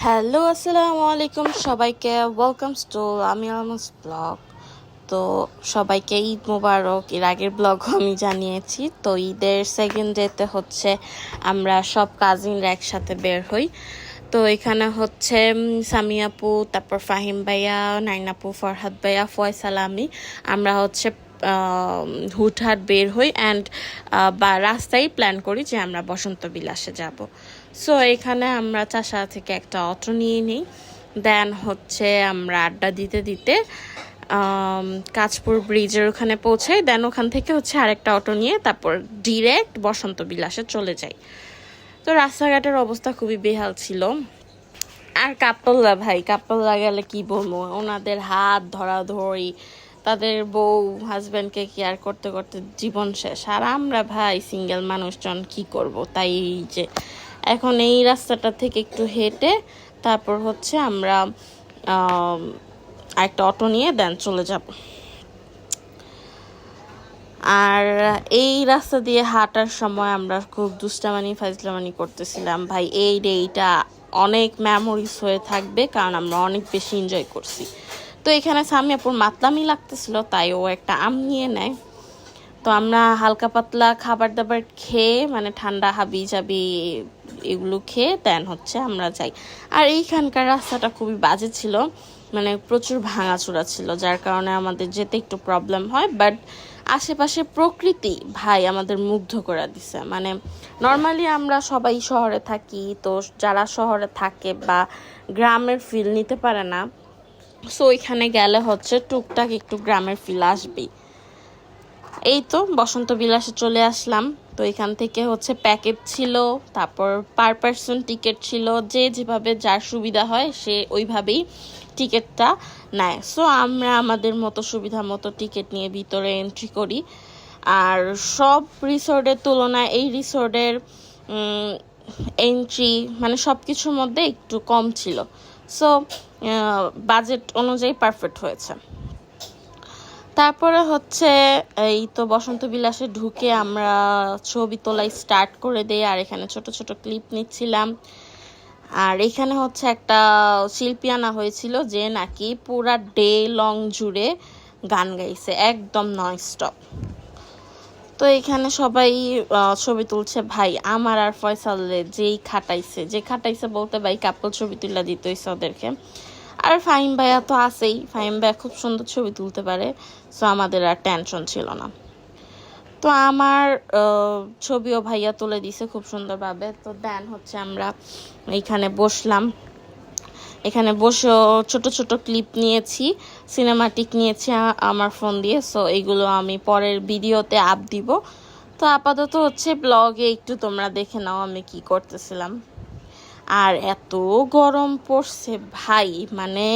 Hello, আসসালামু আলাইকুম সবাইকে। ওয়েলকামস টু আমি আলমস ব্লগ। তো সবাইকে ঈদ মোবারক। এর আগের ব্লগও আমি জানিয়েছি। তো ঈদের সেকেন্ড ডেতে হচ্ছে আমরা সব কাজিনরা একসাথে বের হই। তো এখানে হচ্ছে সামিয়া আপু, তারপর ফাহিম ভাইয়া, নাইনাপু, ফরহাদ ভাইয়া, ফয়সাল, আমরা হচ্ছে হুটহাট বের হই অ্যান্ড বা রাস্তায় প্ল্যান করি যে আমরা বসন্ত বিলাসে যাব। সো এখানে আমরা চাষা থেকে একটা অটো নিয়ে নিই। দেন হচ্ছে আমরা আড্ডা দিতে দিতে কাঁচপুর ব্রিজের ওখানে পৌঁছাই। দেন ওখান থেকে হচ্ছে আরেকটা অটো নিয়ে তারপর ডিরেক্ট বসন্ত বিলাসে চলে যাই। তো রাস্তাঘাটের অবস্থা খুবই বেহাল ছিল। আর কাপড়লা গেলে কি বলবো, ওনাদের হাত ধরাধরি, তাদের বউ হাজব্যান্ডকে কেয়ার করতে করতে জীবন শেষ। আর আমরা ভাই সিঙ্গেল মানুষজন কি করব। তাই এই যে এখন এই রাস্তাটা থেকে একটু হেঁটে তারপর হচ্ছে আমরা একটা অটো নিয়ে দেন চলে যাব। আর এই রাস্তা দিয়ে হাঁটার সময় আমরা খুব দুষ্টামানি ফাজলামানি করতেছিলাম ভাই। এই ডেটা অনেক মেমোরিজ হয়ে থাকবে, কারণ আমরা অনেক বেশি এনজয় করছি। তো এখানে সামিয়াপুর মাতলামি লাগতেছিল, তাই ও একটা আম নিয়ে নেয়। তো আমরা হালকা পাতলা খাবার দাবার খেয়ে, মানে ঠান্ডা হাবি জাবি এগুলো খেয়ে দেন হচ্ছে আমরা যাই। আর এইখানকার রাস্তাটা খুবই বাজে ছিল, মানে প্রচুর ভাঙাচোরা ছিল, যার কারণে আমাদের যেতে একটু প্রবলেম হয়। বাট আশেপাশে প্রকৃতি ভাই আমাদের মুগ্ধ করে দিছে। মানে নর্মালি আমরা সবাই শহরে থাকি, তো যারা শহরে থাকে বা গ্রামের ফিল নিতে পারে না, সো এখানে গেলে হচ্ছে টুকটাক একটু গ্রামের ফিল আসবেই। এই তো বসন্ত বিলাসে চলে আসলাম। তো এখান থেকে হচ্ছে প্যাকেট ছিল, তারপর পার পার্সন টিকিট ছিল, যে যেভাবে যার সুবিধা হয় সে ওইভাবেই টিকিটটা নেয়। সো আমরা আমাদের মতো সুবিধা মতো টিকিট নিয়ে ভিতরে এন্ট্রি করি। আর সব রিসোর্টের তুলনায় এই রিসোর্টের এন্ট্রি মানে সব কিছুর মধ্যে একটু কম ছিল। সো বাজেট অনুযায়ী পারফেক্ট হয়েছে। তারপরে হচ্ছে এই তো বসন্ত বিলাসে ঢুকে আমরা ছবি তোলাই স্টার্ট করে দেই। আর এখানে ছোট ছোট ক্লিপ নিচ্ছিলাম। আর এখানে হচ্ছে একটা শিল্পী আনা হয়েছিল যে নাকি পুরা ডে লং জুড়ে গান গাইছে, একদম নন স্টপ। তো এখানে সবাই ছবি তুলছে ভাই। আমার আর ফয়সালের যে খাটাইছে বলতে ভাই কাপল ছবি তুলে দিতে হইছে ওদেরকে। আর ফাহিম ভাইয়া তো আছেই, ফাহিম ভাইয়া খুব সুন্দর ছবি তুলতে পারে। সো আমাদের আর টেনশন ছিল না। তো আমার ছবিও ভাইয়া তুলে দিছে খুব সুন্দরভাবে। তো দেন হচ্ছে আমরা এইখানে বসলাম। এখানে বসেও ছোট ছোট ক্লিপ নিয়েছি, সিনেমাটিক নিয়েছি আমার ফোন দিয়ে। সো এইগুলো আমি পরের ভিডিওতে আপ দিব। তো আপাতত হচ্ছে ব্লগে একটু তোমরা দেখে নাও আমি কি করতেছিলাম। আর এত গরম পড়ছে ভাই, মানে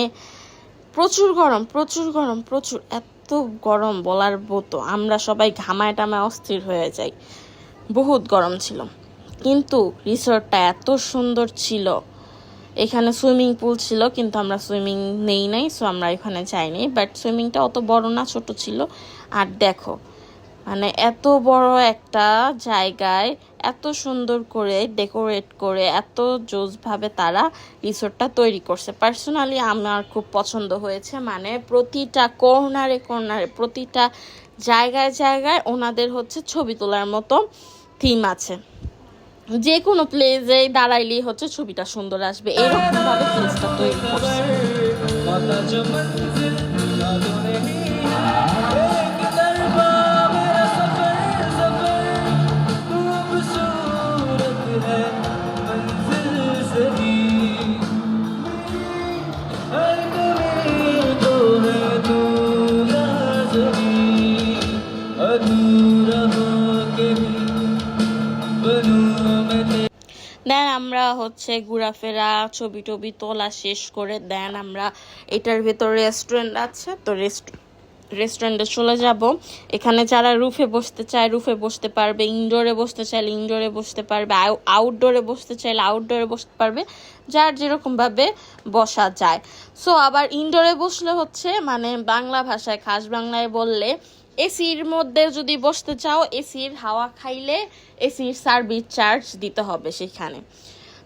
প্রচুর গরম প্রচুর গরম প্রচুর, এত গরম বলার মতো। আমরা সবাই ঘামায় টামায় অস্থির হয়ে যাই, বহুত গরম ছিল। কিন্তু রিসোর্টটা এত সুন্দর ছিল। এখানে সুইমিং পুল ছিল, কিন্তু আমরা সুইমিং নেই নাই, সো আমরা এখানে যাইনি। বাট সুইমিংটা অত বড় না, ছোট ছিল। আর দেখো, মানে এত বড় একটা জায়গায় এত সুন্দর করে ডেকোরেট করে এত জোসভাবে তারা রিসোর্টটা তৈরি করছে। পার্সোনালি আমার খুব পছন্দ হয়েছে। মানে প্রতিটা কর্নারে কর্নারে, প্রতিটা জায়গায় জায়গায় ওনাদের হচ্ছে ছবি তোলার মতো থিম আছে। যে কোনো প্লেসে দাঁড়াইলেই হচ্ছে ছবিটা সুন্দর আসবে, এরকম ভাবে প্লেসটা তৈরি করছে। দেন আমরা হচ্ছে ঘোরাফেরা ছবি টবি তোলা শেষ করে দেন আমরা এটার ভেতর রেস্টুরেন্ট আছে, তো রেস্টুরেন্টে চলে যাব। এখানে যারা রুফে বসতে চায় রুফে বসতে পারবে, ইনডোরে বসতে চাইলে ইনডোরে বসতে পারবে, আউটডোরে বসতে চাইলে আউটডোরে বসতে পারবে, যার যেরকমভাবে বসা যায়। সো আবার ইনডোরে বসলে হচ্ছে মানে বাংলা ভাষায় খাস বাংলায় বললে এসির মধ্যে যদি বসতে চাও, এসির হাওয়া খাইলে এসির সার্ভিস চার্জ দিতে হবে সেখানে।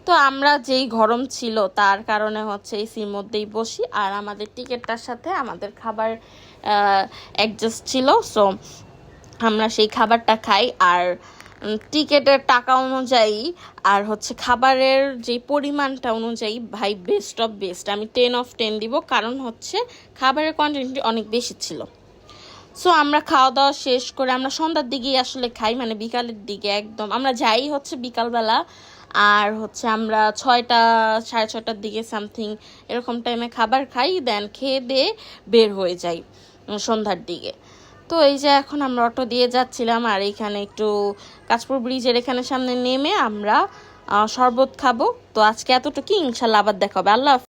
তো তো আমরা যেই গরম ছিল তার কারণে হচ্ছে এসির মধ্যেই বসি, আর আমাদের টিকিটটার সাথে আমাদের খাবার অ্যাডজাস্ট ছিল, সো আমরা সেই খাবারটা খাই। আর টিকেটের টাকা অনুযায়ী আর হচ্ছে খাবারের যে পরিমাণটা অনুযায়ী ভাই বেস্ট অফ বেস্ট, আমি 10/10 দিব, কারণ হচ্ছে খাবারের কোয়ান্টিটি অনেক বেশি ছিল। সো আমরা খাওয়া দাওয়া শেষ করে আমরা সন্ধ্যার দিকেই আসলে খাই, মানে বিকালের দিকে একদম আমরা যাই হচ্ছে বিকালবেলা, আর হচ্ছে আমরা 6টা 6:30টার দিকে সামথিং এরকম টাইমে খাবার খাই, দেন খেয়ে দিয়ে বের হয়ে যাই সন্ধ্যার দিকে। তো এই যে এখন আমরা অটো দিয়ে যাচ্ছিলাম, আর এইখানে একটু কাঁচপুর ব্রিজের এখানে সামনে নেমে আমরা শরবত খাবো। তো আজকে এতটুকু, ইনশাল্লাহ আবার দেখা হবে। আল্লাহ হাফেজ।